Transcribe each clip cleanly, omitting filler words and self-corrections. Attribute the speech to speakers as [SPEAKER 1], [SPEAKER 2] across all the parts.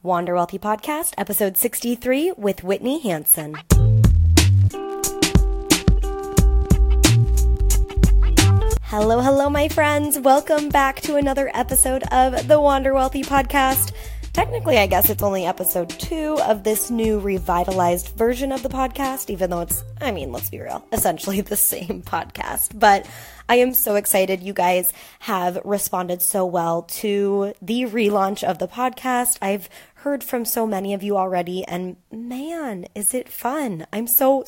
[SPEAKER 1] Wander Wealthy Podcast, episode 63 with Whitney Hansen. Hello, my friends. Welcome back to another episode of the Wander Wealthy Podcast. Technically, I guess it's only episode 2 of this new revitalized version of the podcast, even though it's, let's be real, essentially the same podcast. But I am so excited. You guys have responded so well to the relaunch of the podcast. I've heard from so many of you already, and man, is it fun. I'm so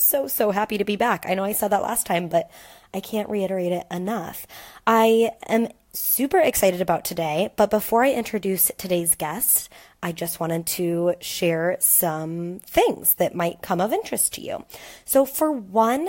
[SPEAKER 1] happy to be back. I know I said that last time, but I can't reiterate it enough. I am super excited about today, but before I introduce today's guest, I just wanted to share some things that might come of interest to you. So for one,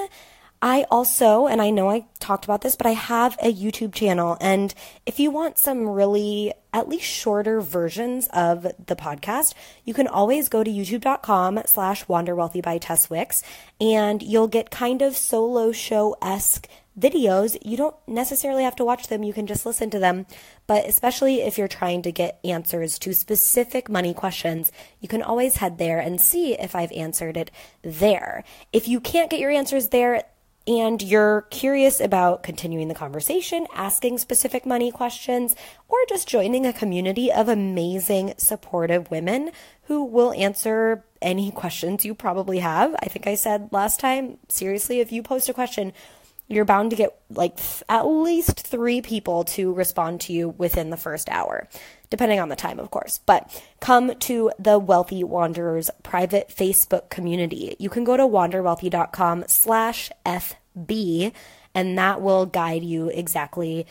[SPEAKER 1] I also, and I know I talked about this, but I have a YouTube channel, and if you want some really at least shorter versions of the podcast, you can always go to youtube.com/wanderwealthy by Tess Wicks, and you'll get kind of solo show-esque videos. You don't necessarily have to watch them, you can just listen to them, but especially if you're trying to get answers to specific money questions, you can always head there and see if I've answered it there. If you can't get your answers there, and you're curious about continuing the conversation, asking specific money questions, or just joining a community of amazing, supportive women who will answer any questions you probably have. I think I said last time, seriously, if you post a question, you're bound to get at least 3 people to respond to you within the first hour, depending on the time, of course. But come to the Wealthy Wanderers private Facebook community. You can go to wanderwealthy.com/FB, and that will guide you exactly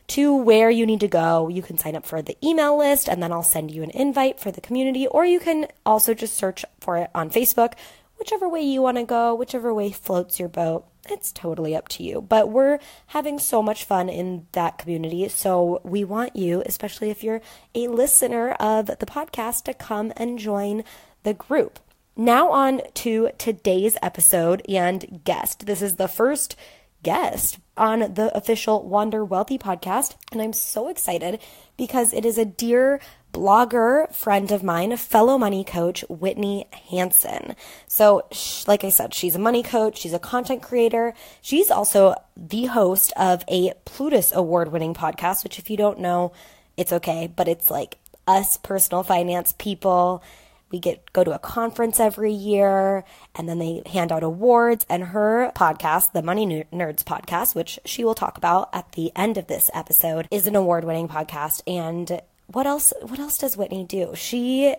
[SPEAKER 1] to where you need to go. You can sign up for the email list, and then I'll send you an invite for the community, or you can also just search for it on Facebook. Whichever way you want to go, whichever way floats your boat, it's totally up to you. But we're having so much fun in that community, so we want you, especially if you're a listener of the podcast, to come and join the group. Now on to today's episode and guest. This is the first guest on the official Wander Wealthy podcast, and I'm so excited because it is a dear blogger friend of mine, a fellow money coach, Whitney Hansen. So, like I said, she's a money coach, she's a content creator, she's also the host of a Plutus award-winning podcast, which if you don't know, it's okay, but it's like us personal finance people. We go to a conference every year, and then they hand out awards, and her podcast, the Money Nerds podcast, which she will talk about at the end of this episode, is an award-winning podcast. And what else does Whitney do? She,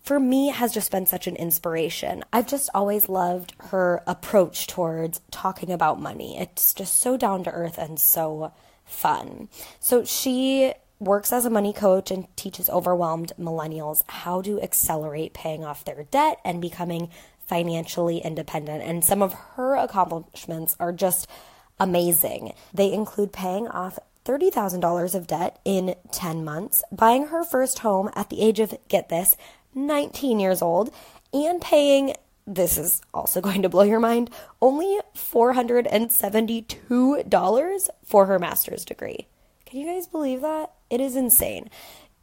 [SPEAKER 1] for me, has just been such an inspiration. I've just always loved her approach towards talking about money. It's just so down to earth and so fun. So she works as a money coach and teaches overwhelmed millennials how to accelerate paying off their debt and becoming financially independent. And some of her accomplishments are just amazing. They include paying off $30,000 of debt in 10 months, buying her first home at the age of, get this, 19 years old, and paying, this is also going to blow your mind, only $472 for her master's degree. Can you guys believe that? It is insane.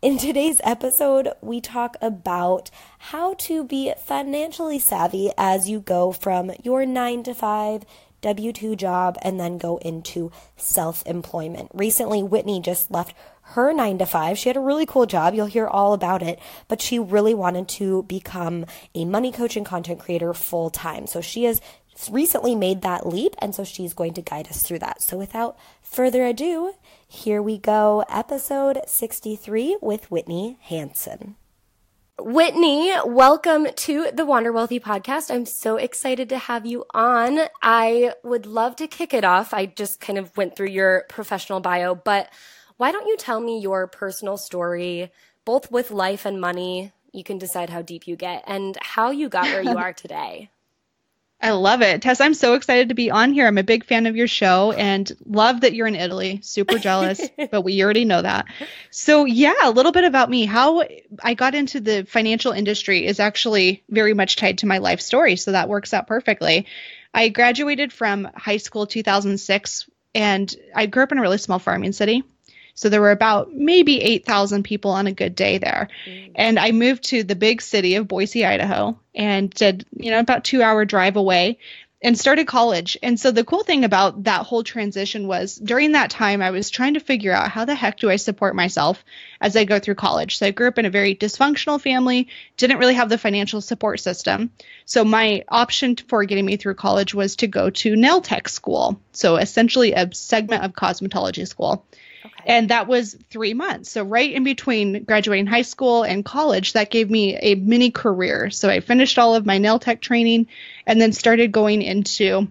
[SPEAKER 1] In today's episode, we talk about how to be financially savvy as you go from your 9-to-5 W-2 job and then go into self-employment. Recently, Whitney just left her 9-to-5. She had a really cool job. You'll hear all about it, but she really wanted to become a money coach and content creator full time. So she has recently made that leap, and so she's going to guide us through that. So without further ado, here we go, episode 63 with Whitney Hansen. Whitney, welcome to the Wander Wealthy podcast. I'm so excited to have you on. I would love to kick it off. I just kind of went through your professional bio, but why don't you tell me your personal story, both with life and money? You can decide how deep you get, and how you got where you are today.
[SPEAKER 2] I love it. Tess, I'm so excited to be on here. I'm a big fan of your show and love that you're in Italy. Super jealous, but we already know that. So yeah, a little bit about me. How I got into the financial industry is actually very much tied to my life story. So that works out perfectly. I graduated from high school 2006, and I grew up in a really small farming city. So there were about maybe 8,000 people on a good day there. And I moved to the big city of Boise, Idaho, and did, about 2-hour drive away and started college. And so the cool thing about that whole transition was during that time, I was trying to figure out how the heck do I support myself as I go through college. So I grew up in a very dysfunctional family, didn't really have the financial support system. So my option for getting me through college was to go to nail tech school. So essentially a segment of cosmetology school. And that was 3 months. So right in between graduating high school and college, that gave me a mini career. So I finished all of my nail tech training and then started going into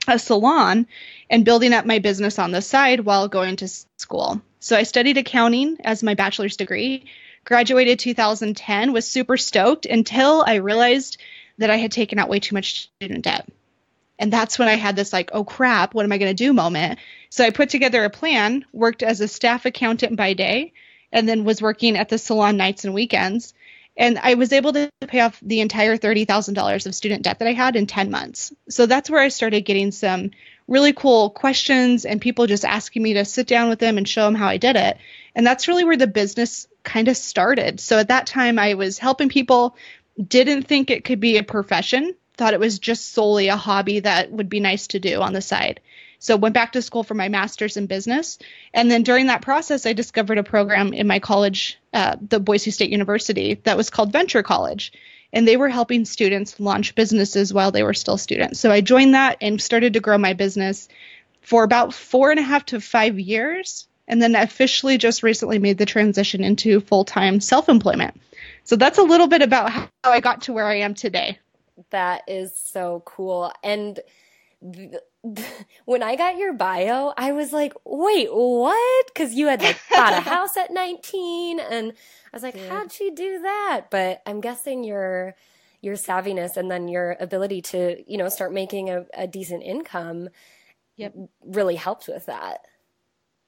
[SPEAKER 2] a salon and building up my business on the side while going to school. So I studied accounting as my bachelor's degree, graduated 2010, was super stoked until I realized that I had taken out way too much student debt. And that's when I had this like, oh crap, what am I going to do moment? So I put together a plan, worked as a staff accountant by day, and then was working at the salon nights and weekends. And I was able to pay off the entire $30,000 of student debt that I had in 10 months. So that's where I started getting some really cool questions and people just asking me to sit down with them and show them how I did it. And that's really where the business kind of started. So at that time, I was helping people, didn't think it could be a profession, thought it was just solely a hobby that would be nice to do on the side. So went back to school for my master's in business. And then during that process, I discovered a program in my college, the Boise State University, that was called Venture College. And they were helping students launch businesses while they were still students. So I joined that and started to grow my business for about 4.5 to 5 years. And then officially just recently made the transition into full-time self-employment. So that's a little bit about how I got to where I am today.
[SPEAKER 1] That is so cool. And when I got your bio, I was like, wait, what? Because you had like bought a house at 19. And I was like, how'd she do that? But I'm guessing your savviness and then your ability to, start making a decent income really helped with that.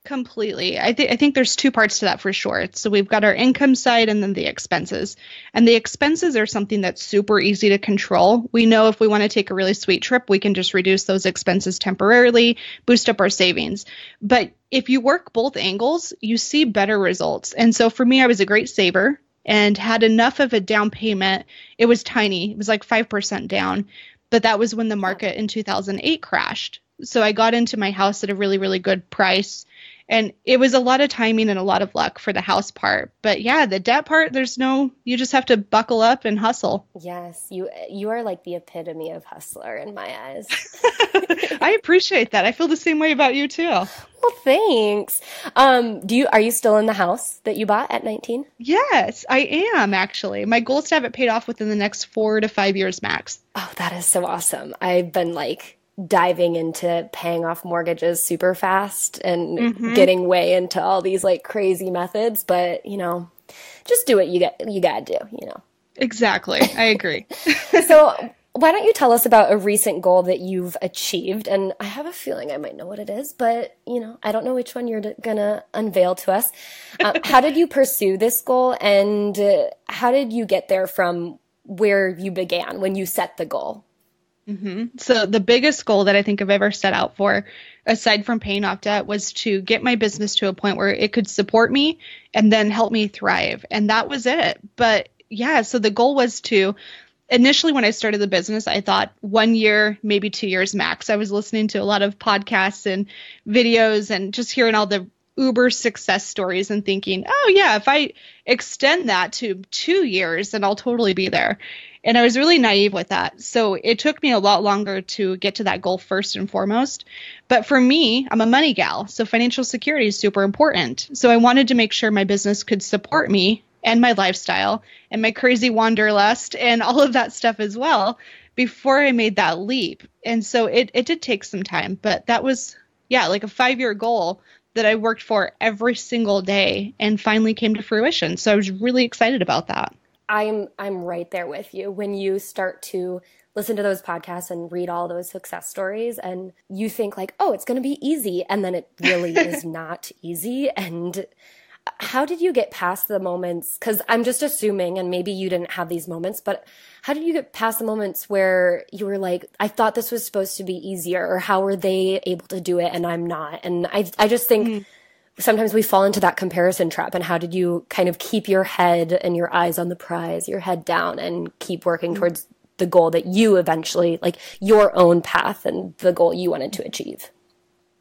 [SPEAKER 2] Completely. I think there's two parts to that for sure. So we've got our income side and then the expenses. And the expenses are something that's super easy to control. We know if we want to take a really sweet trip, we can just reduce those expenses temporarily, boost up our savings. But if you work both angles, you see better results. And so for me, I was a great saver and had enough of a down payment. It was tiny. It was like 5% down. But that was when the market in 2008 crashed. So I got into my house at a really, really good price. And it was a lot of timing and a lot of luck for the house part. But yeah, the debt part, you just have to buckle up and hustle.
[SPEAKER 1] Yes, you are like the epitome of hustler in my eyes.
[SPEAKER 2] I appreciate that. I feel the same way about you too.
[SPEAKER 1] Well, thanks. Are you still in the house that you bought at 19?
[SPEAKER 2] Yes, I am actually. My goal is to have it paid off within the next 4 to 5 years max.
[SPEAKER 1] Oh, that is so awesome. I've been diving into paying off mortgages super fast and getting way into all these crazy methods, but just do what you gotta do,
[SPEAKER 2] Exactly. I agree.
[SPEAKER 1] So why don't you tell us about a recent goal that you've achieved? And I have a feeling I might know what it is, but I don't know which one you're gonna unveil to us. How did you pursue this goal, and how did you get there from where you began when you set the goal?
[SPEAKER 2] So the biggest goal that I think I've ever set out for, aside from paying off debt, was to get my business to a point where it could support me and then help me thrive. And that was it. But yeah, so the goal was to, initially when I started the business, I thought 1 year, maybe 2 years max. I was listening to a lot of podcasts and videos and just hearing all the Uber success stories and thinking, oh yeah, if I extend that to 2 years, then I'll totally be there. And I was really naive with that. So it took me a lot longer to get to that goal first and foremost. But for me, I'm a money gal, so financial security is super important. So I wanted to make sure my business could support me and my lifestyle and my crazy wanderlust and all of that stuff as well before I made that leap. And so it did take some time, but that was, like a 5-year goal that I worked for every single day and finally came to fruition. So I was really excited about that.
[SPEAKER 1] I'm right there with you. When you start to listen to those podcasts and read all those success stories and you think oh, it's going to be easy. And then it really is not easy. And how did you get past the moments? Because I'm just assuming, and maybe you didn't have these moments, but how did you get past the moments where you were I thought this was supposed to be easier, or how were they able to do it and I'm not? And I just think sometimes we fall into that comparison trap. And how did you kind of keep your head and your eyes on the prize, your head down, and keep working towards the goal that you eventually, like your own path and the goal you wanted to achieve?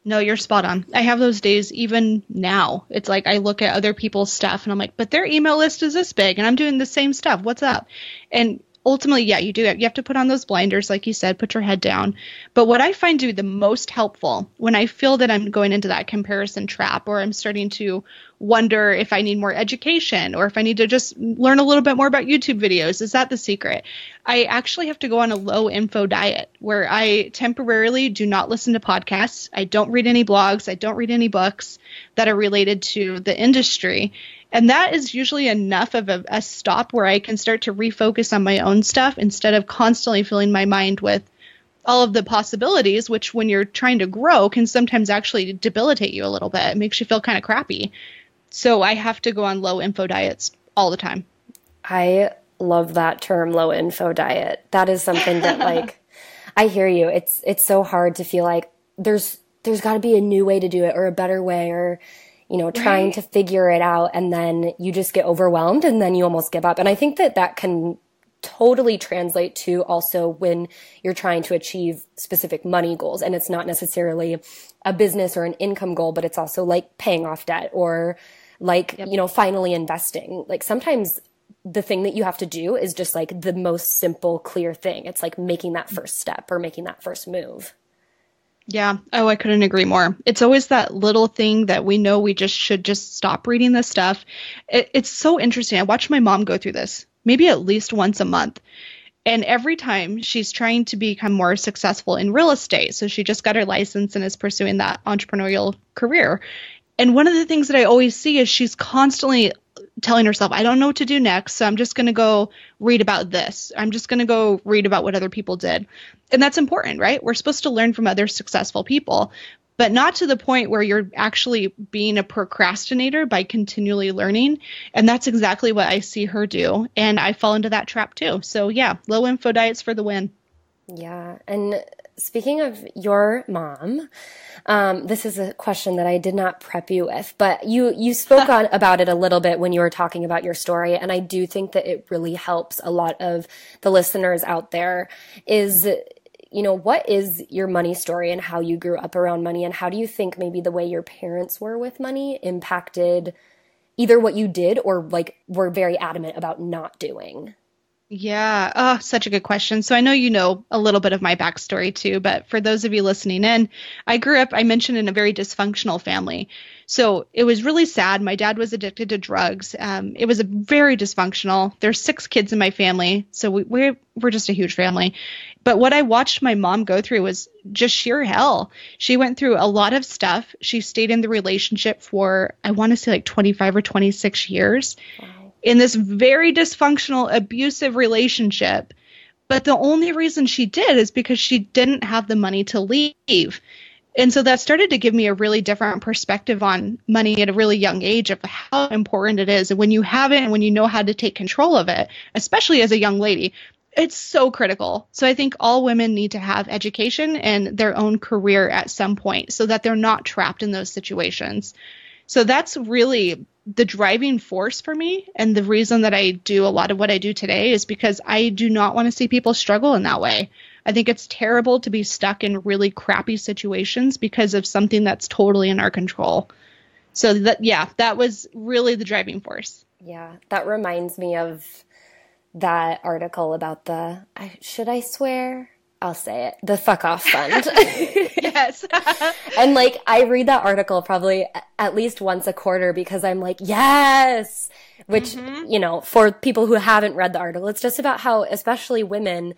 [SPEAKER 2] No, you're spot on. I have those days even now. It's like I look at other people's stuff and I'm like, but their email list is this big and I'm doing the same stuff. What's up? And ultimately, yeah, you do it. You have to put on those blinders, like you said, put your head down. But what I find to be the most helpful when I feel that I'm going into that comparison trap, or I'm starting to wonder if I need more education or if I need to just learn a little bit more about YouTube videos, is that the secret? I actually have to go on a low info diet where I temporarily do not listen to podcasts. I don't read any blogs. I don't read any books that are related to the industry. And that is usually enough of a stop where I can start to refocus on my own stuff instead of constantly filling my mind with all of the possibilities, which when you're trying to grow can sometimes actually debilitate you a little bit. It makes you feel kind of crappy. So I have to go on low info diets all the time.
[SPEAKER 1] I love that term, low info diet. That is something that, like, I hear you. It's so hard to feel like there's got to be a new way to do it, or a better way, or trying to figure it out, and then you just get overwhelmed and then you almost give up. And I think that can totally translate to also when you're trying to achieve specific money goals. And it's not necessarily a business or an income goal, but it's also like paying off debt, or like, finally investing. Like sometimes the thing that you have to do is just like the most simple, clear thing. It's like making that first step or making that first move.
[SPEAKER 2] Yeah. Oh, I couldn't agree more. It's always that little thing that we know we should stop reading this stuff. It's so interesting. I watch my mom go through this maybe at least once a month. And every time she's trying to become more successful in real estate. So she just got her license and is pursuing that entrepreneurial career. And one of the things that I always see is she's constantly telling herself, I don't know what to do next, so I'm just going to go read about this. I'm just going to go read about what other people did. And that's important, right? We're supposed to learn from other successful people, but not to the point where you're actually being a procrastinator by continually learning. And that's exactly what I see her do. And I fall into that trap too. So yeah, low info diets for the win.
[SPEAKER 1] Yeah. And speaking of your mom, this is a question that I did not prep you with, but you spoke about it a little bit when you were talking about your story. And I do think that it really helps a lot of the listeners out there is, what is your money story and how you grew up around money? And how do you think maybe the way your parents were with money impacted either what you did or like were very adamant about not doing?
[SPEAKER 2] Yeah. Oh, such a good question. So I know you know a little bit of my backstory too, but for those of you listening in, I grew up, I mentioned, in a very dysfunctional family. So it was really sad. My dad was addicted to drugs. It was a very dysfunctional. There's 6 kids in my family. So we're just a huge family. But what I watched my mom go through was just sheer hell. She went through a lot of stuff. She stayed in the relationship for, I want to say like 25 or 26 years. Wow. In this very dysfunctional, abusive relationship. But the only reason she did is because she didn't have the money to leave. And so that started to give me a really different perspective on money at a really young age, of how important it is. And when you have it and when you know how to take control of it, especially as a young lady, it's so critical. So I think all women need to have education and their own career at some point so that they're not trapped in those situations. So that's really the driving force for me. And the reason that I do a lot of what I do today is because I do not want to see people struggle in that way. I think it's terrible to be stuck in really crappy situations because of something that's totally in our control. So that was really the driving force.
[SPEAKER 1] Yeah, that reminds me of that article about should I swear? I'll say it. The fuck off fund.
[SPEAKER 2] Yes.
[SPEAKER 1] And like, I read that article probably at least once a quarter because I'm like, yes, which, for people who haven't read the article, it's just about how, especially women,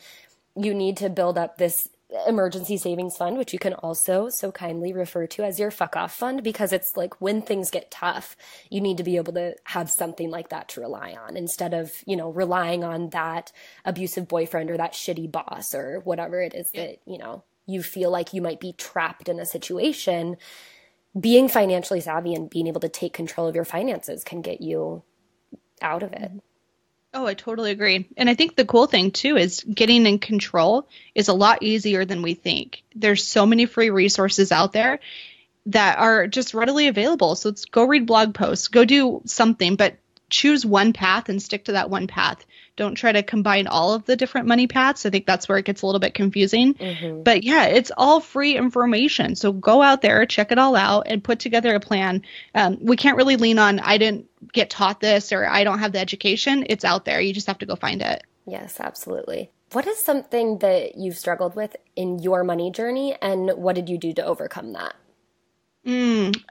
[SPEAKER 1] you need to build up this emergency savings fund, which you can also so kindly refer to as your fuck off fund, because it's like when things get tough, you need to be able to have something like that to rely on instead of, relying on that abusive boyfriend or that shitty boss or whatever it is that, you feel like you might be trapped in a situation. Being financially savvy and being able to take control of your finances can get you out of it.
[SPEAKER 2] Oh, I totally agree. And I think the cool thing too is getting in control is a lot easier than we think. There's so many free resources out there. that are just readily available. So it's go read blog posts, go do something, but choose one path and stick to that one path. Don't try to combine all of the different money paths. I think that's where it gets a little bit confusing. But yeah, it's all free information. So go out there, check it all out, and put together a plan. We can't really lean on, I didn't get taught this or I don't have the education. It's out there. You just have to go find it.
[SPEAKER 1] Yes, absolutely. What is something that you've struggled with in your money journey, and what did you do to overcome that?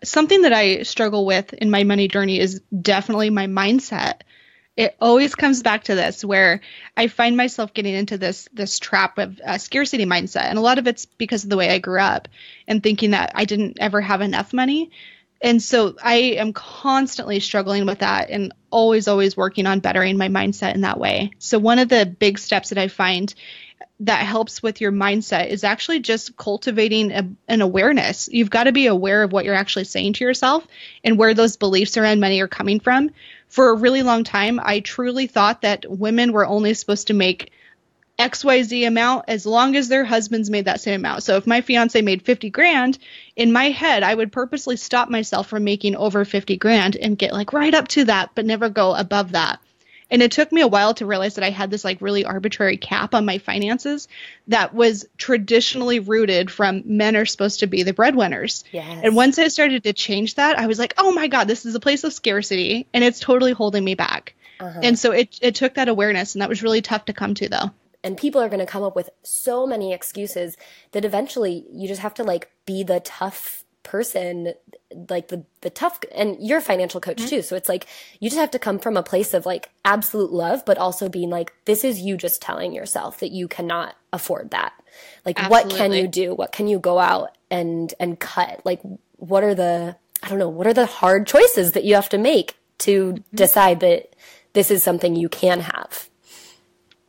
[SPEAKER 2] Something that I struggle with in my money journey is definitely my mindset. It always comes back to this, where I find myself getting into this trap of scarcity mindset. And a lot of it's because of the way I grew up and thinking that I didn't ever have enough money. And so I am constantly struggling with that and always working on bettering my mindset in that way. So one of the big steps that I find that helps with your mindset is actually just cultivating an awareness. You've got to be aware of what you're actually saying to yourself and where those beliefs around money are coming from. For a really long time, I truly thought that women were only supposed to make XYZ amount as long as their husbands made that same amount. So if my fiance made 50 grand, in my head, I would purposely stop myself from making over 50 grand and get like right up to that, but never go above that. And it took me a while to realize that I had this like really arbitrary cap on my finances that was traditionally rooted from men are supposed to be the breadwinners.
[SPEAKER 1] Yes.
[SPEAKER 2] And once I started to change that, I was like, oh my God, this is a place of scarcity and it's totally holding me back. And so it took that awareness, and that was really tough to come to though.
[SPEAKER 1] And people are going to come up with so many excuses that eventually you just have to like be the tough person, like the tough, and you're a financial coach too. So it's like, you just have to come from a place of like absolute love, but also being like, this is you just telling yourself that you cannot afford that. Like,
[SPEAKER 2] Absolutely.
[SPEAKER 1] What can you do? What can you go out and cut? Like, what are the hard choices that you have to make to decide that this is something you can have?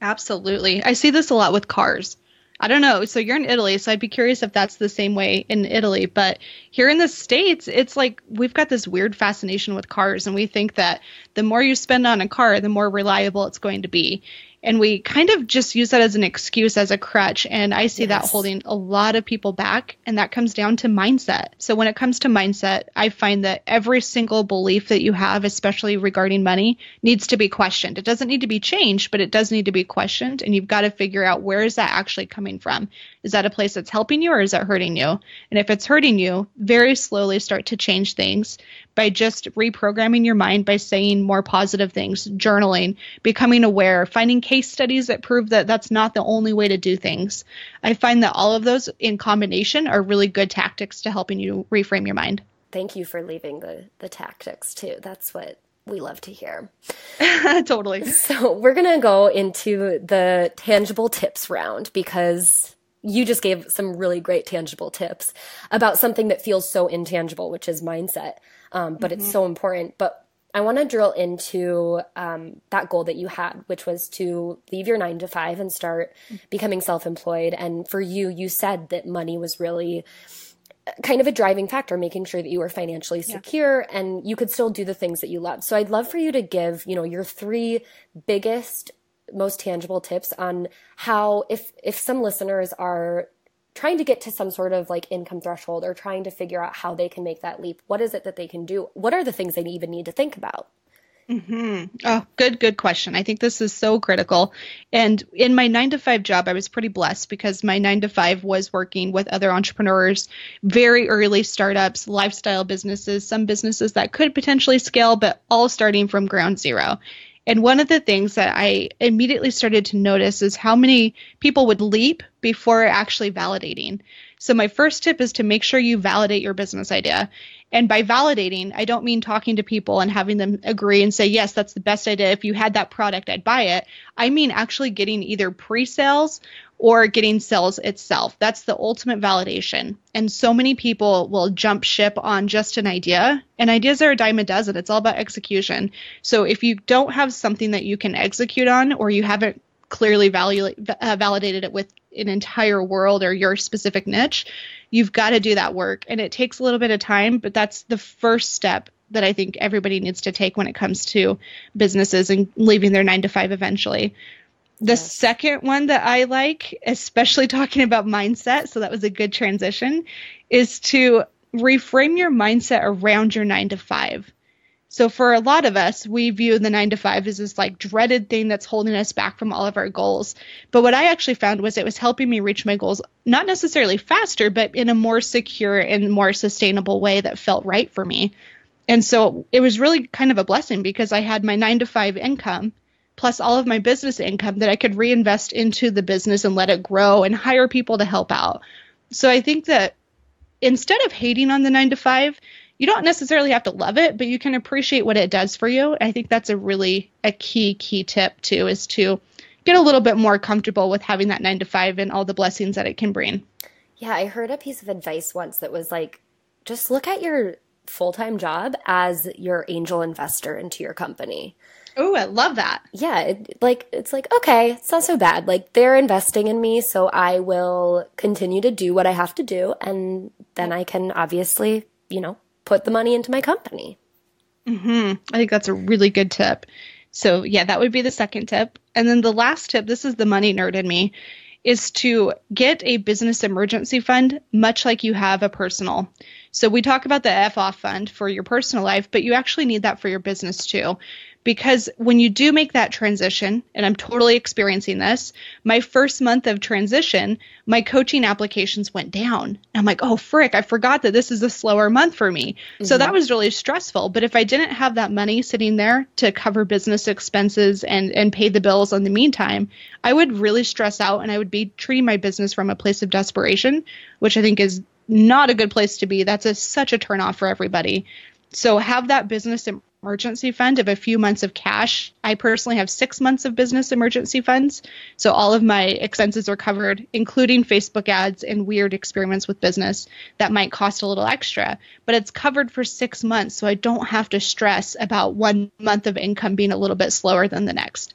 [SPEAKER 2] Absolutely. I see this a lot with cars. I don't know. So you're in Italy, so I'd be curious if that's the same way in Italy. But here in the States, it's like we've got this weird fascination with cars, and we think that the more you spend on a car, the more reliable it's going to be. And we kind of just use that as an excuse, as a crutch. And I see that holding a lot of people back. And that comes down to mindset. So when it comes to mindset, I find that every single belief that you have, especially regarding money, needs to be questioned. It doesn't need to be changed, but it does need to be questioned. And you've got to figure out, where is that actually coming from? Is that a place that's helping you, or is that hurting you? And if it's hurting you, very slowly start to change things by just reprogramming your mind, by saying more positive things, journaling, becoming aware, finding case studies that prove that that's not the only way to do things. I find that all of those in combination are really good tactics to helping you reframe your mind.
[SPEAKER 1] Thank you for leaving the tactics too. That's what we love to hear.
[SPEAKER 2] Totally.
[SPEAKER 1] So we're going to go into the tangible tips round, because you just gave some really great tangible tips about something that feels so intangible, which is mindset. But it's so important. But I want to drill into that goal that you had, which was to leave your 9-to-5 and start becoming self-employed. And for you, you said that money was really kind of a driving factor, making sure that you were financially secure and you could still do the things that you love. So I'd love for you to give, your 3 biggest, most tangible tips on how, if some listeners are trying to get to some sort of like income threshold or trying to figure out how they can make that leap, what is it that they can do? What are the things they even need to think about?
[SPEAKER 2] Oh, good question. I think this is so critical. And in my 9-to-5 job, I was pretty blessed because my 9-to-5 was working with other entrepreneurs, very early startups, lifestyle businesses, some businesses that could potentially scale, but all starting from ground zero. And one of the things that I immediately started to notice is how many people would leap before actually validating. So my first tip is to make sure you validate your business idea. And by validating, I don't mean talking to people and having them agree and say, yes, that's the best idea. If you had that product, I'd buy it. I mean actually getting either pre-sales or getting sales itself. That's the ultimate validation. And so many people will jump ship on just an idea, and ideas are a dime a dozen. It's all about execution. So if you don't have something that you can execute on, or you haven't clearly validated it with an entire world or your specific niche, you've got to do that work. And it takes a little bit of time, but that's the first step that I think everybody needs to take when it comes to businesses and leaving their 9-to-5 eventually. The second one that I like, especially talking about mindset, so that was a good transition, is to reframe your mindset around your 9 to 5. So for a lot of us, we view the 9 to 5 as this like dreaded thing that's holding us back from all of our goals. But what I actually found was it was helping me reach my goals, not necessarily faster, but in a more secure and more sustainable way that felt right for me. And so it was really kind of a blessing because I had my 9 to 5 income plus all of my business income that I could reinvest into the business and let it grow and hire people to help out. So I think that instead of hating on the 9 to 5, you don't necessarily have to love it, but you can appreciate what it does for you. I think that's a key tip too, is to get a little bit more comfortable with having that 9 to 5 and all the blessings that it can bring.
[SPEAKER 1] Yeah, I heard a piece of advice once that was like, just look at your full-time job as your angel investor into your company.
[SPEAKER 2] Oh, I love that.
[SPEAKER 1] Yeah, it's like, okay, it's not so bad. Like, they're investing in me, so I will continue to do what I have to do, and then I can obviously, put the money into my company.
[SPEAKER 2] I think that's a really good tip. So yeah, that would be the second tip. And then the last tip, this is the money nerd in me, is to get a business emergency fund, much like you have a personal. So we talk about the FOF fund for your personal life, but you actually need that for your business too. Because when you do make that transition, and I'm totally experiencing this, my first month of transition, my coaching applications went down. And I'm like, oh, frick, I forgot that this is a slower month for me. Mm-hmm. So that was really stressful. But if I didn't have that money sitting there to cover business expenses and pay the bills in the meantime, I would really stress out and I would be treating my business from a place of desperation, which I think is not a good place to be. That's such a turnoff for everybody. So have that business emergency fund of a few months of cash. I personally have 6 months of business emergency funds. So all of my expenses are covered, including Facebook ads and weird experiments with business that might cost a little extra. But it's covered for 6 months. So I don't have to stress about 1 month of income being a little bit slower than the next.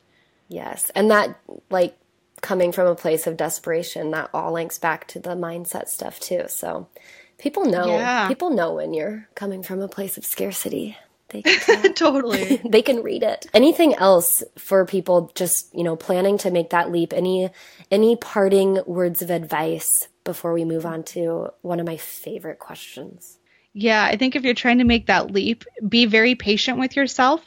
[SPEAKER 1] Yes. And that, like, coming from a place of desperation, that all links back to the mindset stuff too. So people know when you're coming from a place of scarcity. They can
[SPEAKER 2] totally.
[SPEAKER 1] They can read it. Anything else for people just, planning to make that leap? Any parting words of advice before we move on to one of my favorite questions?
[SPEAKER 2] Yeah, I think if you're trying to make that leap, be very patient with yourself,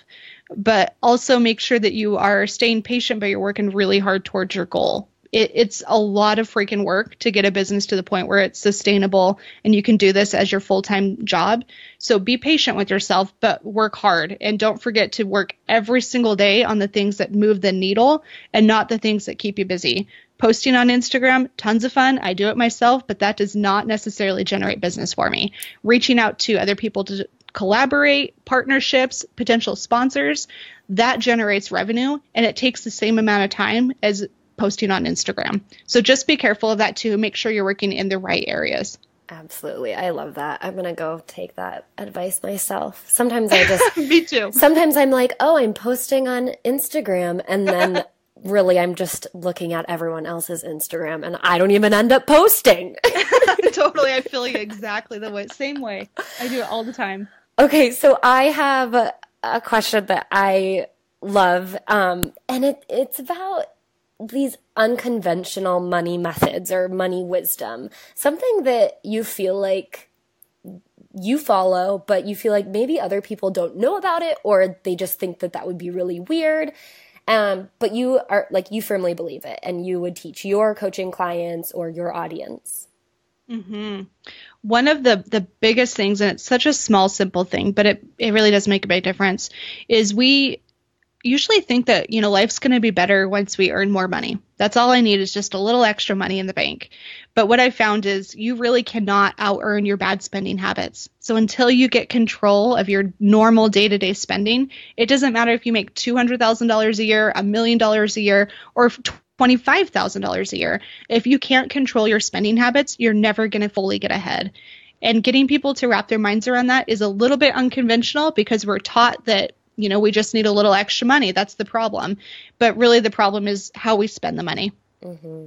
[SPEAKER 2] but also make sure that you are staying patient, but you're working really hard towards your goal. It's a lot of freaking work to get a business to the point where it's sustainable and you can do this as your full-time job. So be patient with yourself, but work hard. And don't forget to work every single day on the things that move the needle and not the things that keep you busy. Posting on Instagram, tons of fun. I do it myself, but that does not necessarily generate business for me. Reaching out to other people to collaborate, partnerships, potential sponsors, that generates revenue, and it takes the same amount of time as posting on Instagram. So just be careful of that too. Make sure you're working in the right areas.
[SPEAKER 1] Absolutely. I love that. I'm going to go take that advice myself. Sometimes I just...
[SPEAKER 2] Me too.
[SPEAKER 1] Sometimes I'm like, oh, I'm posting on Instagram, and then really I'm just looking at everyone else's Instagram, and I don't even end up posting.
[SPEAKER 2] Totally. I feel you exactly the same way. I do it all the time.
[SPEAKER 1] Okay, so I have a question that I love, and it's about these unconventional money methods or money wisdom, something that you feel like you follow, but you feel like maybe other people don't know about it, or they just think that would be really weird. But you are like, you firmly believe it, and you would teach your coaching clients or your audience.
[SPEAKER 2] Mm-hmm. One of the biggest things, and it's such a small, simple thing, but it really does make a big difference, is we usually think that, life's going to be better once we earn more money. That's all I need is just a little extra money in the bank. But what I found is you really cannot out-earn your bad spending habits. So until you get control of your normal day-to-day spending, it doesn't matter if you make $200,000 a year, $1 million a year, or $25,000 a year. If you can't control your spending habits, you're never going to fully get ahead. And getting people to wrap their minds around that is a little bit unconventional because we're taught that we just need a little extra money. That's the problem. But really the problem is how we spend the money.
[SPEAKER 1] Mm-hmm.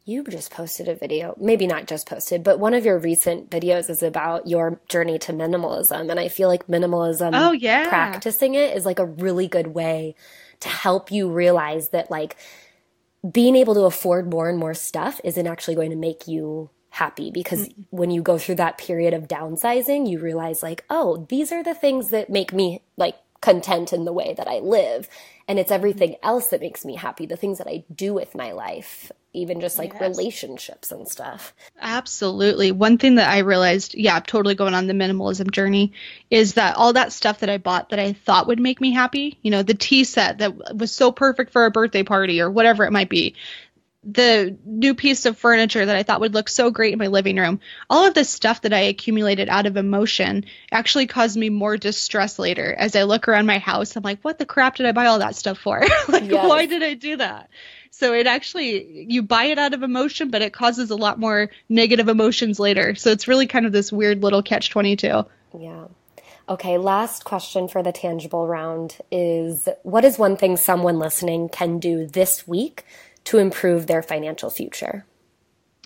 [SPEAKER 1] You just posted a video, maybe not just posted, but one of your recent videos is about your journey to minimalism. And I feel like minimalism, practicing it is like a really good way to help you realize that like being able to afford more and more stuff isn't actually going to make you happy, because when you go through that period of downsizing, you realize like, oh, these are the things that make me like content in the way that I live. And it's everything else that makes me happy, the things that I do with my life, even just like relationships and stuff.
[SPEAKER 2] Absolutely. One thing that I realized, totally going on the minimalism journey, is that all that stuff that I bought that I thought would make me happy, you know, the tea set that was so perfect for a birthday party or whatever it might be, the new piece of furniture that I thought would look so great in my living room, all of this stuff that I accumulated out of emotion actually caused me more distress later. As I look around my house, I'm like, what the crap did I buy all that stuff for? Why did I do that? So it actually, you buy it out of emotion, but it causes a lot more negative emotions later. So it's really kind of this weird little catch-22.
[SPEAKER 1] Yeah. Okay, last question for the tangible round is, what is one thing someone listening can do this week to improve their financial future?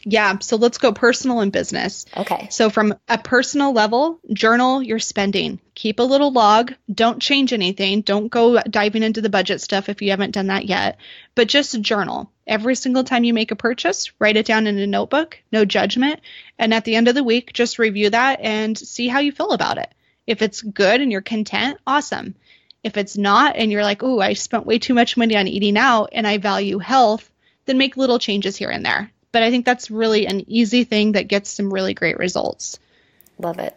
[SPEAKER 2] Yeah, so let's go personal and business.
[SPEAKER 1] Okay.
[SPEAKER 2] So from a personal level, journal your spending. Keep a little log. Don't change anything. Don't go diving into the budget stuff if you haven't done that yet. But just journal. Every single time you make a purchase, write it down in a notebook, no judgment. And at the end of the week, just review that and see how you feel about it. If it's good and you're content, awesome. If it's not and you're like, oh, I spent way too much money on eating out and I value health, then make little changes here and there. But I think that's really an easy thing that gets some really great results.
[SPEAKER 1] Love it.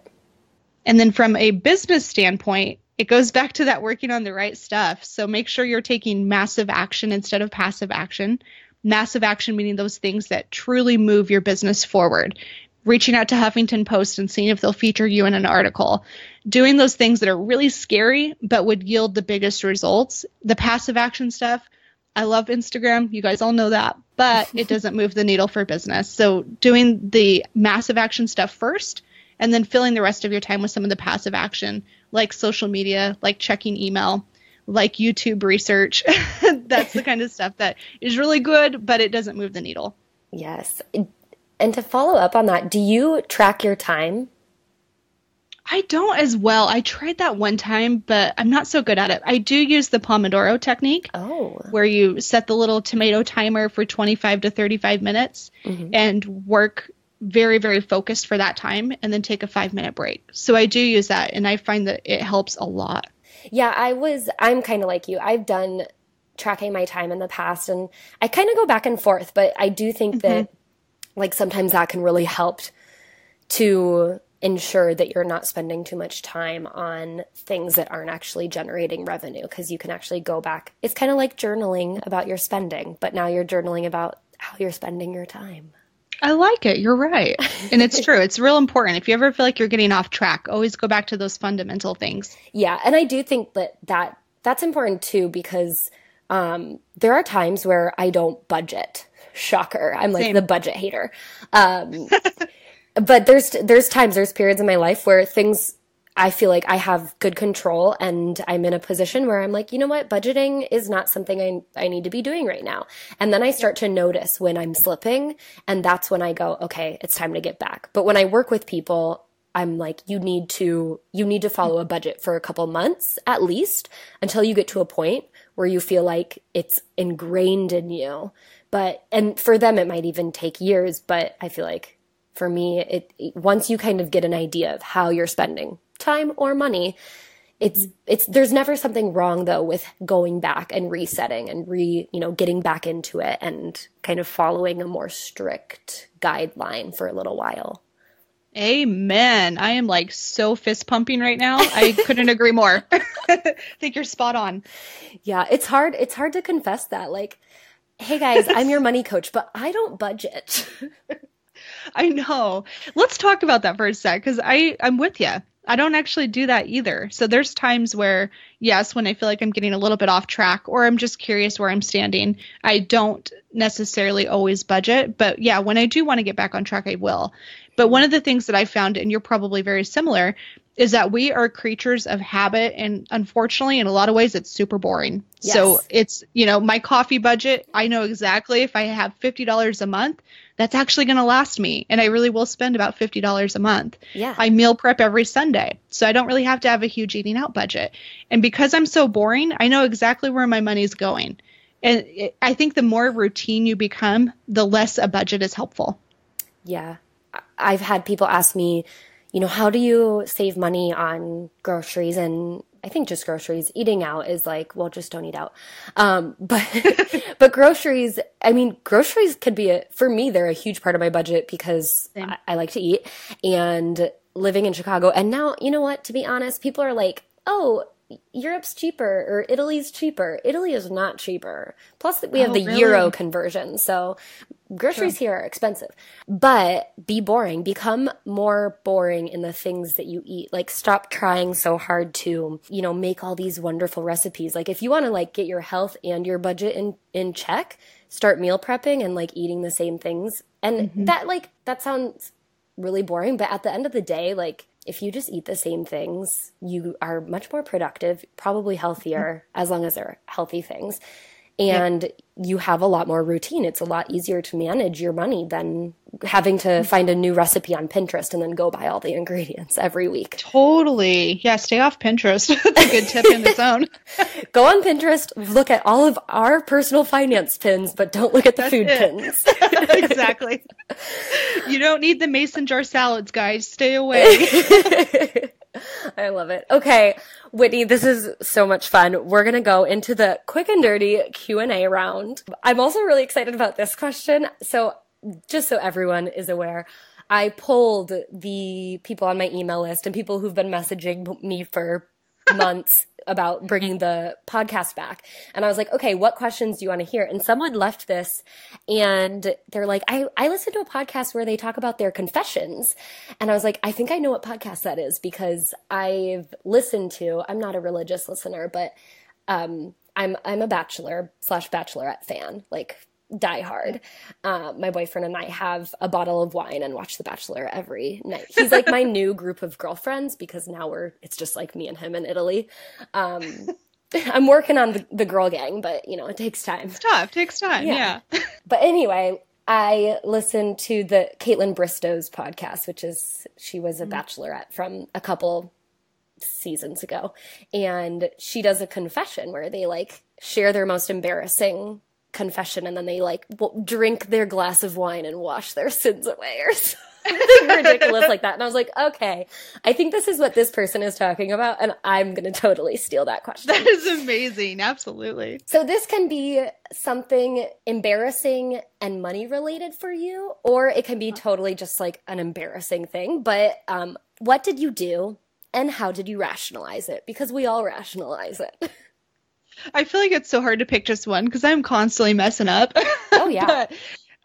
[SPEAKER 2] And then from a business standpoint, it goes back to that working on the right stuff. So make sure you're taking massive action instead of passive action. Massive action meaning those things that truly move your business forward. Reaching out to Huffington Post and seeing if they'll feature you in an article. Doing those things that are really scary but would yield the biggest results. The passive action stuff, I love Instagram. You guys all know that, but it doesn't move the needle for business. So doing the massive action stuff first, and then filling the rest of your time with some of the passive action, like social media, like checking email, like YouTube research. That's the kind of stuff that is really good, but it doesn't move the needle.
[SPEAKER 1] Yes. And to follow up on that, do you track your time?
[SPEAKER 2] I don't as well. I tried that one time, but I'm not so good at it. I do use the Pomodoro technique, where you set the little tomato timer for 25 to 35 minutes and work very, very focused for that time and then take a 5-minute break. So I do use that, and I find that it helps a lot.
[SPEAKER 1] Yeah, I'm kind of like you. I've done tracking my time in the past, and I kind of go back and forth, but I do think that like sometimes that can really help to ensure that you're not spending too much time on things that aren't actually generating revenue, because you can actually go back. It's kind of like journaling about your spending, but now you're journaling about how you're spending your time.
[SPEAKER 2] I like it. You're right. And it's true. It's real important. If you ever feel like you're getting off track, always go back to those fundamental things.
[SPEAKER 1] Yeah. And I do think that's important too, because there are times where I don't budget. Shocker. I'm like the budget hater. But there's periods in my life where things, I feel like I have good control, and I'm in a position where I'm like, you know what, budgeting is not something I need to be doing right now. And then I start to notice when I'm slipping, and that's when I go, okay, it's time to get back. But when I work with people, I'm like, you need to follow a budget for a couple months at least, until you get to a point where you feel like it's ingrained in you. And for them, it might even take years, but I feel like for me, once you kind of get an idea of how you're spending time or money, there's never something wrong though with going back and resetting and getting back into it and kind of following a more strict guideline for a little while.
[SPEAKER 2] Amen. I am like so fist pumping right now. I couldn't agree more. I think you're spot on.
[SPEAKER 1] Yeah, it's hard to confess that. Like, hey guys, I'm your money coach, but I don't budget.
[SPEAKER 2] I know. Let's talk about that for a sec, because I'm with you. I don't actually do that either. So there's times where, yes, when I feel like I'm getting a little bit off track, or I'm just curious where I'm standing, I don't necessarily always budget. But yeah, when I do want to get back on track, I will. But one of the things that I found, and you're probably very similar, is that we are creatures of habit. And unfortunately, in a lot of ways, it's super boring. Yes. So it's, my coffee budget, I know exactly if I have $50 a month, that's actually going to last me. And I really will spend about $50 a month. Yeah. I meal prep every Sunday. So I don't really have to have a huge eating out budget. And because I'm so boring, I know exactly where my money's going. And I think the more routine you become, the less a budget is helpful.
[SPEAKER 1] Yeah. I've had people ask me, how do you save money on groceries? And I think just groceries. Eating out is like, well, just don't eat out. But groceries, groceries could be for me, they're a huge part of my budget because I like to eat, and living in Chicago. And now, you know what, to be honest, people are like, oh, Europe's cheaper or Italy's cheaper. Italy is not cheaper. Plus we have the euro conversion. So groceries here are expensive. But be boring. Become more boring in the things that you eat. Like stop trying so hard to, make all these wonderful recipes. Like if you want to like get your health and your budget in check, start meal prepping and like eating the same things. And that sounds really boring, but at the end of the day, like if you just eat the same things, you are much more productive, probably healthier, as long as they're healthy things. And you have a lot more routine. It's a lot easier to manage your money than having to find a new recipe on Pinterest and then go buy all the ingredients every week.
[SPEAKER 2] Totally. Yeah, stay off Pinterest. That's a good tip in its own.
[SPEAKER 1] Go on Pinterest, look at all of our personal finance pins, but don't look at the food pins.
[SPEAKER 2] Exactly. You don't need the mason jar salads, guys. Stay away.
[SPEAKER 1] I love it. Okay, Whitney, this is so much fun. We're going to go into the quick and dirty Q&A round. I'm also really excited about this question. So just so everyone is aware, I polled the people on my email list and people who've been messaging me for months about bringing the podcast back. And I was like, okay, what questions do you want to hear? And someone left this and they're like, I listened to a podcast where they talk about their confessions. And I was like, I think I know what podcast that is because I've listened to, I'm not a religious listener, but I'm a Bachelor/Bachelorette fan, like die hard. My boyfriend and I have a bottle of wine and watch The Bachelor every night. He's like my new group of girlfriends because now it's just like me and him in Italy. I'm working on the girl gang, but it takes time.
[SPEAKER 2] It's tough. It takes time. Yeah.
[SPEAKER 1] But anyway, I listened to the Caitlin Bristow's podcast, she was a bachelorette from a couple seasons ago. And she does a confession where they like share their most embarrassing confession and then they like drink their glass of wine and wash their sins away or something ridiculous like that. And I was like, okay, I think this is what this person is talking about and I'm going to totally steal that question.
[SPEAKER 2] That is amazing. Absolutely.
[SPEAKER 1] So this can be something embarrassing and money related for you, or it can be totally just like an embarrassing thing. But what did you do and how did you rationalize it? Because we all rationalize it.
[SPEAKER 2] I feel like it's so hard to pick just one because I'm constantly messing up.
[SPEAKER 1] Oh, yeah.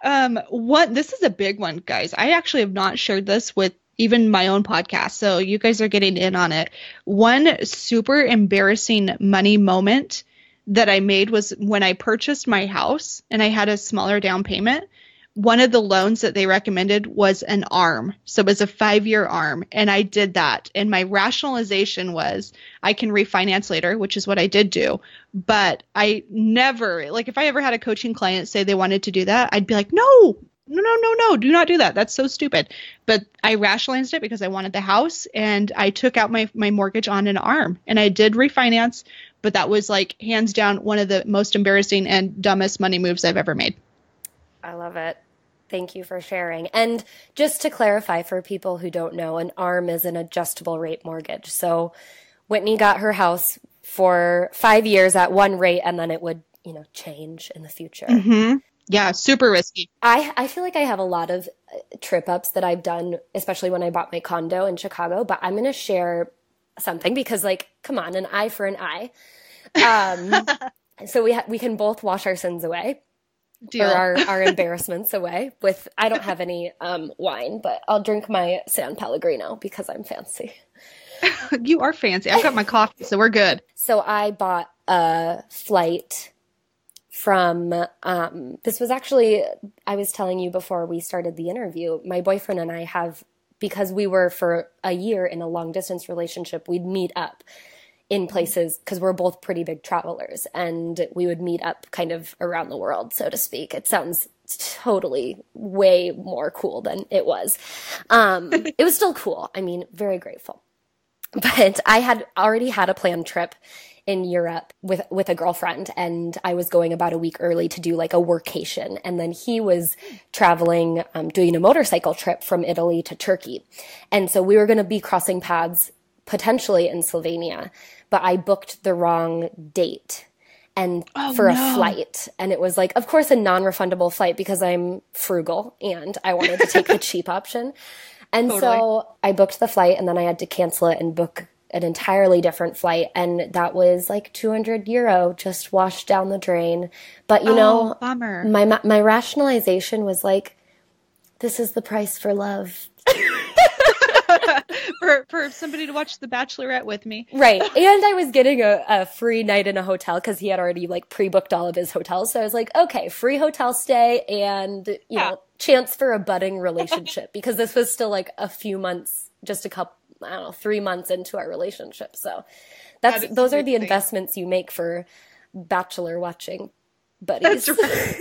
[SPEAKER 2] But this is a big one, guys. I actually have not shared this with even my own podcast, so you guys are getting in on it. One super embarrassing money moment that I made was when I purchased my house and I had a smaller down payment. One of the loans that they recommended was an ARM. So it was a 5-year ARM. And I did that. And my rationalization was I can refinance later, which is what I did do. But I never, like if I ever had a coaching client say they wanted to do that, I'd be like, no, do not do that. That's so stupid. But I rationalized it because I wanted the house and I took out my mortgage on an ARM and I did refinance. But that was like hands down one of the most embarrassing and dumbest money moves I've ever made.
[SPEAKER 1] I love it. Thank you for sharing. And just to clarify for people who don't know, an ARM is an adjustable rate mortgage. So Whitney got her house for 5 years at one rate and then it would, change in the future.
[SPEAKER 2] Mm-hmm. Yeah, super risky.
[SPEAKER 1] I feel like I have a lot of trip ups that I've done, especially when I bought my condo in Chicago, but I'm going to share something because like, come on, an eye for an eye. So we can both wash our sins away. Deal. Or our embarrassments away with, I don't have any wine, but I'll drink my San Pellegrino because I'm fancy.
[SPEAKER 2] You are fancy. I've got my coffee, so we're good.
[SPEAKER 1] So I bought a flight from, this was actually, I was telling you before we started the interview, my boyfriend and I have, because we were for a year in a long distance relationship, we'd meet up in places because we're both pretty big travelers and we would meet up kind of around the world, so to speak. It sounds totally way more cool than it was. It was still cool. I mean, very grateful. But I had already had a planned trip in Europe with a girlfriend, and I was going about a week early to do like a workation. And then he was traveling, doing a motorcycle trip from Italy to Turkey. And so we were going to be crossing paths potentially in Slovenia, but I booked the wrong date and for a flight. And it was like, of course, a non-refundable flight because I'm frugal and I wanted to take the cheap option. And so I booked the flight and then I had to cancel it and book an entirely different flight. And that was like 200 euro just washed down the drain. But you know,
[SPEAKER 2] bummer.
[SPEAKER 1] My rationalization was like, this is the price for love.
[SPEAKER 2] for somebody to watch The Bachelorette with me.
[SPEAKER 1] Right. And I was getting a free night in a hotel because he had already like pre-booked all of his hotels. So I was like, okay, free hotel stay and, you know, chance for a budding relationship because this was still like a few months, just a couple, I don't know, 3 months into our relationship. So those are the investments you make for bachelor watching buddies.
[SPEAKER 2] That's right.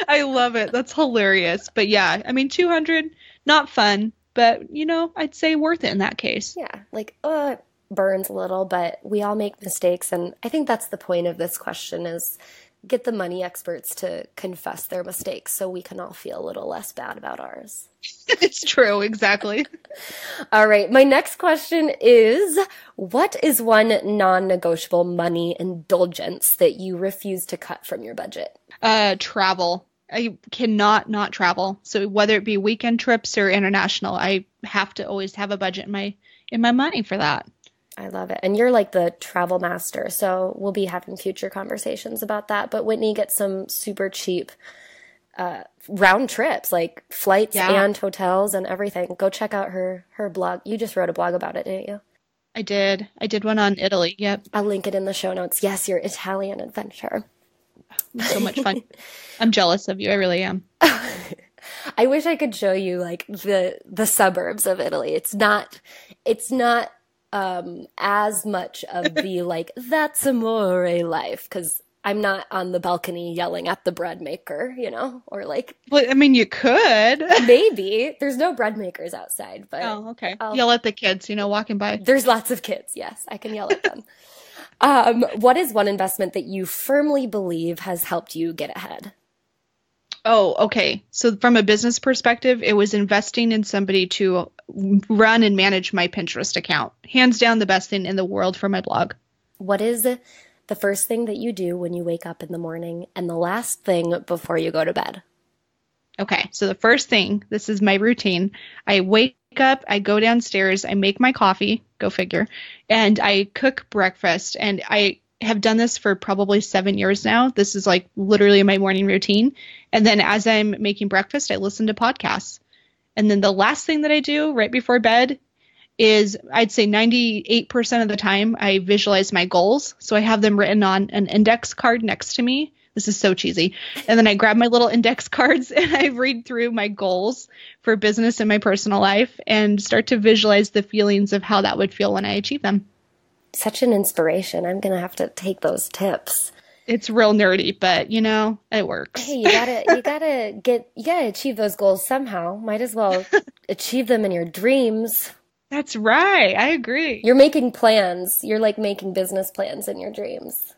[SPEAKER 2] I love it. That's hilarious. But yeah, I mean, 200, not fun. But, you know, I'd say worth it in that case.
[SPEAKER 1] Yeah, like, it burns a little, but we all make mistakes. And I think that's the point of this question is get the money experts to confess their mistakes so we can all feel a little less bad about ours.
[SPEAKER 2] It's true, exactly.
[SPEAKER 1] All right, my next question is, what is one non-negotiable money indulgence that you refuse to cut from your budget?
[SPEAKER 2] Travel. I cannot not travel. So whether it be weekend trips or international, I have to always have a budget in my money for that.
[SPEAKER 1] I love it. And you're like the travel master. So we'll be having future conversations about that. But Whitney gets some super cheap round trips, like flights and hotels and everything. Go check out her blog. You just wrote a blog about it, didn't you?
[SPEAKER 2] I did. I did one on Italy. Yep.
[SPEAKER 1] I'll link it in the show notes. Yes, your Italian adventure.
[SPEAKER 2] So much fun. I'm jealous of you. I really am.
[SPEAKER 1] I wish I could show you like the suburbs of Italy. It's not as much of the like that's amore life because I'm not on the balcony yelling at the bread maker, you know, or like.
[SPEAKER 2] Well, I mean, you could.
[SPEAKER 1] Maybe there's no bread makers outside, but
[SPEAKER 2] okay. Yell at the kids, you know, walking by.
[SPEAKER 1] There's lots of kids. Yes, I can yell at them. What is one investment that you firmly believe has helped you get ahead?
[SPEAKER 2] Oh, okay. So from a business perspective, it was investing in somebody to run and manage my Pinterest account. Hands down the best thing in the world for my blog.
[SPEAKER 1] What is the first thing that you do when you wake up in the morning and the last thing before you go to bed?
[SPEAKER 2] Okay. So the first thing, this is my routine. I wake up, I go downstairs, I make my coffee, go figure, and I cook breakfast. And I have done this for probably 7 years now. This is like literally my morning routine. And then as I'm making breakfast, I listen to podcasts. And then the last thing that I do right before bed is I'd say 98% of the time I visualize my goals. So I have them written on an index card next to me. This is so cheesy. And then I grab my little index cards and I read through my goals for business and my personal life and start to visualize the feelings of how that would feel when I achieve them.
[SPEAKER 1] Such an inspiration. I'm going to have to take those tips.
[SPEAKER 2] It's real nerdy, but you know, it works.
[SPEAKER 1] Hey, you gotta achieve those goals somehow. Might as well achieve them in your dreams.
[SPEAKER 2] That's right. I agree.
[SPEAKER 1] You're making plans. You're like making business plans in your dreams.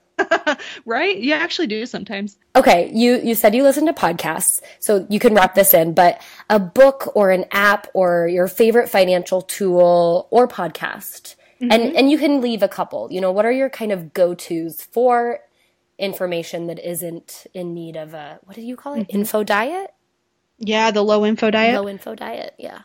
[SPEAKER 2] Right? You actually do sometimes.
[SPEAKER 1] Okay. You said you listen to podcasts, so you can wrap this in, but a book or an app or your favorite financial tool or podcast. Mm-hmm. And you can leave a couple. You know, what are your kind of go-tos for information that isn't in need of a, what did you call it? Mm-hmm. Info diet?
[SPEAKER 2] Yeah, the low info diet.
[SPEAKER 1] Low info diet, yeah.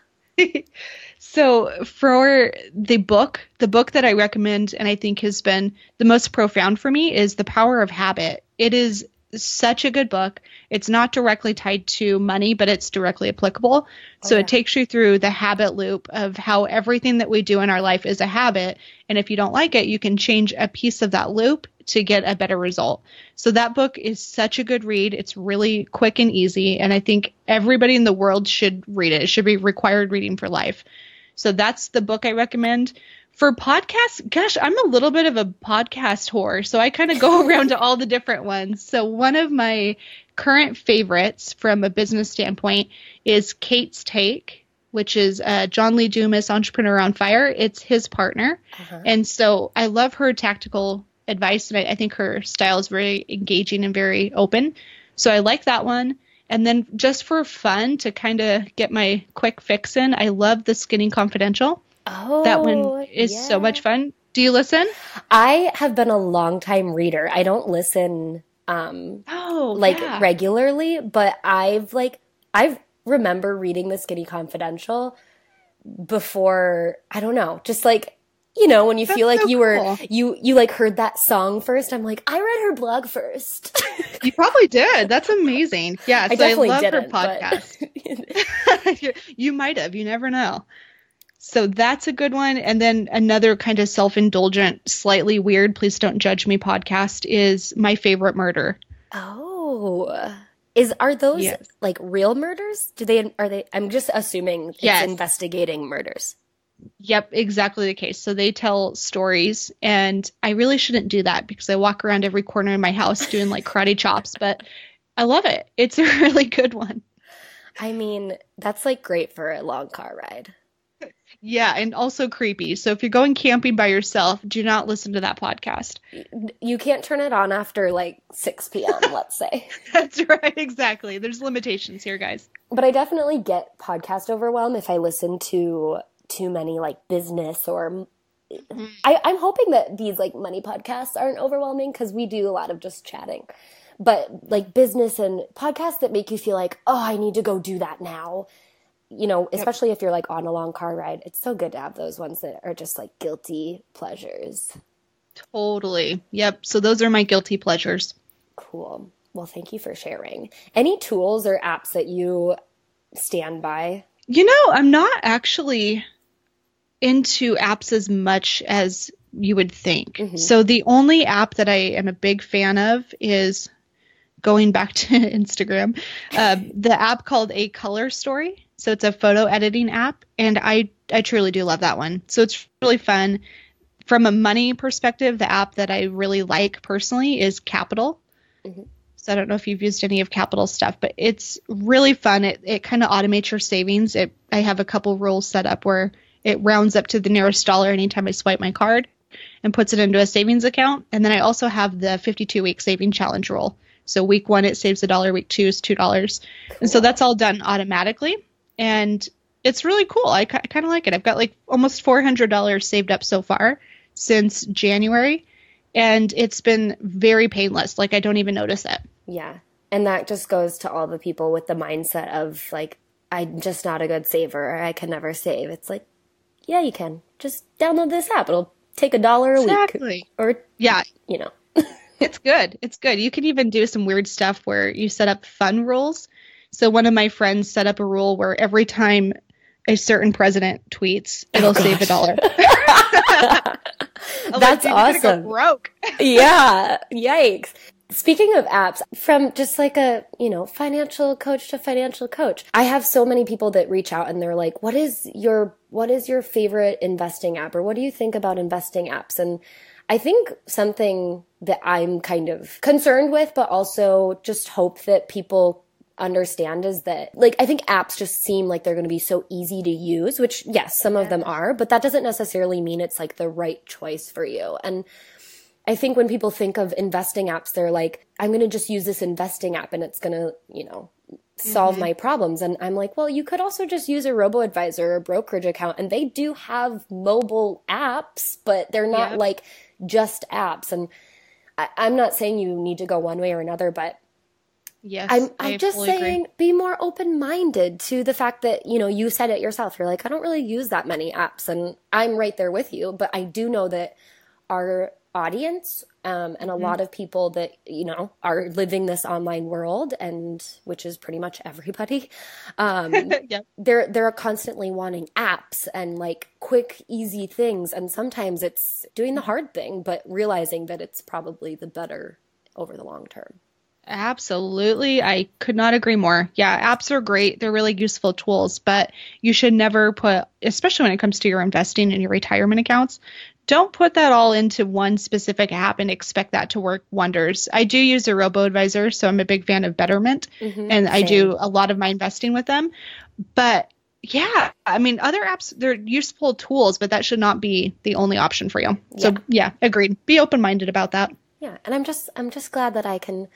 [SPEAKER 2] So for the book that I recommend and I think has been the most profound for me is The Power of Habit. It is such a good book. It's not directly tied to money, but it's directly applicable. So it takes you through the habit loop of how everything that we do in our life is a habit. And if you don't like it, you can change a piece of that loop to get a better result. So that book is such a good read. It's really quick and easy. And I think everybody in the world should read it. It should be required reading for life. So that's the book I recommend. For podcasts, gosh, I'm a little bit of a podcast whore, so I kind of go around to all the different ones. So one of my current favorites from a business standpoint is Kate's Take, which is John Lee Dumas, Entrepreneur on Fire. It's his partner. Uh-huh. And so I love her tactical advice. And I think her style is very engaging and very open. So I like that one. And then just for fun to kind of get my quick fix in, I love the Skinny Confidential.
[SPEAKER 1] Oh,
[SPEAKER 2] that one is so much fun. Do you listen?
[SPEAKER 1] I have been a long time reader. I don't listen regularly, but I've remember reading the Skinny Confidential before, I don't know, just like, you know, when you feel like you like heard that song first, I'm like, I read her blog first.
[SPEAKER 2] You probably did. That's amazing. Yeah. So I love her podcast. You might have, you never know. So that's a good one. And then another kind of self-indulgent, slightly weird, please don't judge me podcast is My Favorite Murder.
[SPEAKER 1] Oh, are those like real murders? I'm just assuming it's investigating murders.
[SPEAKER 2] Yep, exactly the case. So they tell stories, and I really shouldn't do that because I walk around every corner in my house doing like karate chops, but I love it. It's a really good one.
[SPEAKER 1] I mean, that's like great for a long car ride.
[SPEAKER 2] Yeah, and also creepy. So if you're going camping by yourself, do not listen to that podcast.
[SPEAKER 1] You can't turn it on after like 6 p.m., let's say.
[SPEAKER 2] That's right, exactly. There's limitations here, guys.
[SPEAKER 1] But I definitely get podcast overwhelm if I listen to too many like business or I'm hoping that these like money podcasts aren't overwhelming because we do a lot of just chatting. But like business and podcasts that make you feel like, oh, I need to go do that now. You know, especially if you're like on a long car ride, it's so good to have those ones that are just like guilty pleasures.
[SPEAKER 2] Totally. Yep. So those are my guilty pleasures.
[SPEAKER 1] Cool. Well, thank you for sharing. Any tools or apps that you stand by?
[SPEAKER 2] You know, I'm not actually into apps as much as you would think. Mm-hmm. So the only app that I am a big fan of is, going back to Instagram, the app called A Color Story. So it's a photo editing app, and I truly do love that one. So it's really fun. From a money perspective, the app that I really like personally is Capital. Mm-hmm. So I don't know if you've used any of Capital stuff, but it's really fun. It kind of automates your savings. I have a couple rules set up where it rounds up to the nearest dollar anytime I swipe my card and puts it into a savings account. And then I also have the 52-week saving challenge rule. So week 1, it saves $1. Week 2 is $2. Cool. And so that's all done automatically. And it's really cool. I kind of like it. I've got like almost $400 saved up so far since January. And it's been very painless. Like, I don't even notice it.
[SPEAKER 1] Yeah. And that just goes to all the people with the mindset of like, I'm just not a good saver, or I can never save. It's like, yeah, you can. Just download this app. It'll take $1 a week. Or, you know.
[SPEAKER 2] It's good. It's good. You can even do some weird stuff where you set up fun rules. So one of my friends set up a rule where every time a certain president tweets, it'll save $1.
[SPEAKER 1] That's awesome.
[SPEAKER 2] Go broke.
[SPEAKER 1] Yeah. Yikes. Speaking of apps, from just like a, financial coach to financial coach, I have so many people that reach out and they're like, what is your favorite investing app? Or what do you think about investing apps? And I think something that I'm kind of concerned with, but also just hope that people understand is that, like, I think apps just seem like they're going to be so easy to use, which yes, some of them are, but that doesn't necessarily mean it's like the right choice for you. And I think when people think of investing apps, they're like, I'm going to just use this investing app and it's going to, solve my problems. And I'm like, well, you could also just use a robo-advisor or a brokerage account. And they do have mobile apps, but they're not like just apps. And I'm not saying you need to go one way or another, but
[SPEAKER 2] yes,
[SPEAKER 1] I'm just saying be more open-minded to the fact that, you said it yourself. You're like, I don't really use that many apps. And I'm right there with you. But I do know that our audience and a lot of people that, are living this online world, and which is pretty much everybody, they're constantly wanting apps and like quick, easy things. And sometimes it's doing the hard thing, but realizing that it's probably the better over the long term.
[SPEAKER 2] Absolutely. I could not agree more. Yeah, apps are great. They're really useful tools, but you should never put, especially when it comes to your investing and your retirement accounts, don't put that all into one specific app and expect that to work wonders. I do use a robo-advisor, so I'm a big fan of Betterment, and I do a lot of my investing with them. But Yeah, I mean, other apps, they're useful tools, but that should not be the only option for you. So yeah, agreed. Be open-minded about that.
[SPEAKER 1] Yeah, and I'm just glad that I can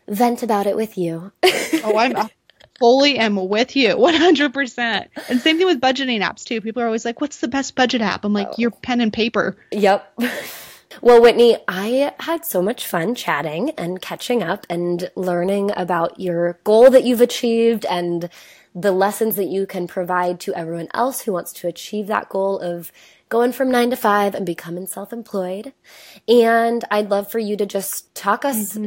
[SPEAKER 1] vent about it with you.
[SPEAKER 2] Oh, I fully am with you, 100%. And same thing with budgeting apps too. People are always like, "What's the best budget app?" I'm like, "Your pen and paper."
[SPEAKER 1] Yep. Well, Whitney, I had so much fun chatting and catching up and learning about your goal that you've achieved and the lessons that you can provide to everyone else who wants to achieve that goal of going from 9 to 5 and becoming self-employed. And I'd love for you to just talk us,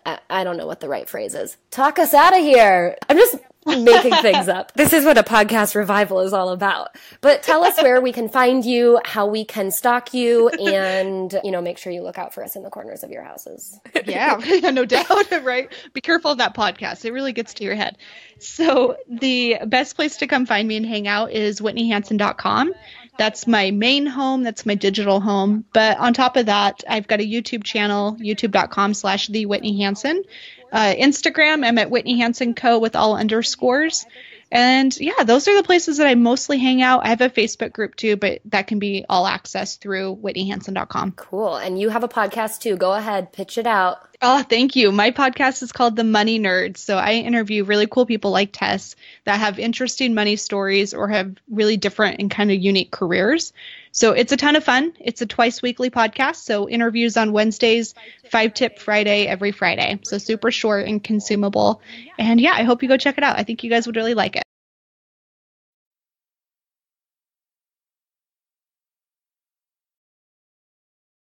[SPEAKER 1] I don't know what the right phrase is, talk us out of here. I'm just making things up. This is what a podcast revival is all about. But tell us where we can find you, how we can stalk you, and, make sure you look out for us in the corners of your houses.
[SPEAKER 2] Yeah, no doubt, right? Be careful of that podcast. It really gets to your head. So the best place to come find me and hang out is whitneyhansen.com. That's my main home. That's my digital home. But on top of that, I've got a YouTube channel, youtube.com/The Whitney Hansen. Instagram, I'm at Whitney Hansen Co. with all underscores. And yeah, those are the places that I mostly hang out. I have a Facebook group too, but that can be all accessed through whitneyhansen.com.
[SPEAKER 1] Cool. And you have a podcast too. Go ahead, pitch it out.
[SPEAKER 2] Oh, thank you. My podcast is called The Money Nerds. So I interview really cool people like Tess that have interesting money stories or have really different and kind of unique careers. So it's a ton of fun. It's a twice weekly podcast. So interviews on Wednesdays, 5-tip Friday, every Friday. So super short and consumable. And yeah, I hope you go check it out. I think you guys would really like it.